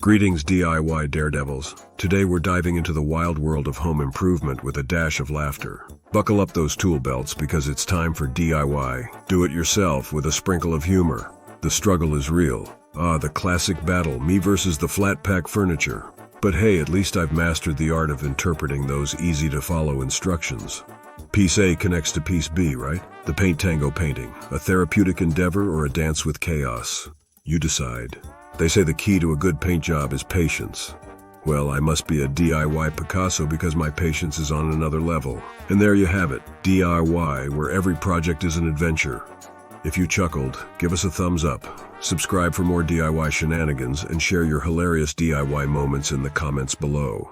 Greetings DIY Daredevils. Today we're diving into the wild world of home improvement with a dash of laughter. Buckle up those tool belts because it's time for DIY. Do it yourself with a sprinkle of humor. The struggle is real. The classic battle, me versus the flat pack furniture. But hey, at least I've mastered the art of interpreting those easy to follow instructions. Piece A connects to piece B, right? The paint tango painting, a therapeutic endeavor or a dance with chaos. You decide. They say the key to a good paint job is patience. Well, I must be a DIY Picasso because my patience is on another level. And there you have it, DIY, where every project is an adventure. If you chuckled, give us a thumbs up, subscribe for more DIY shenanigans, and share your hilarious DIY moments in the comments below.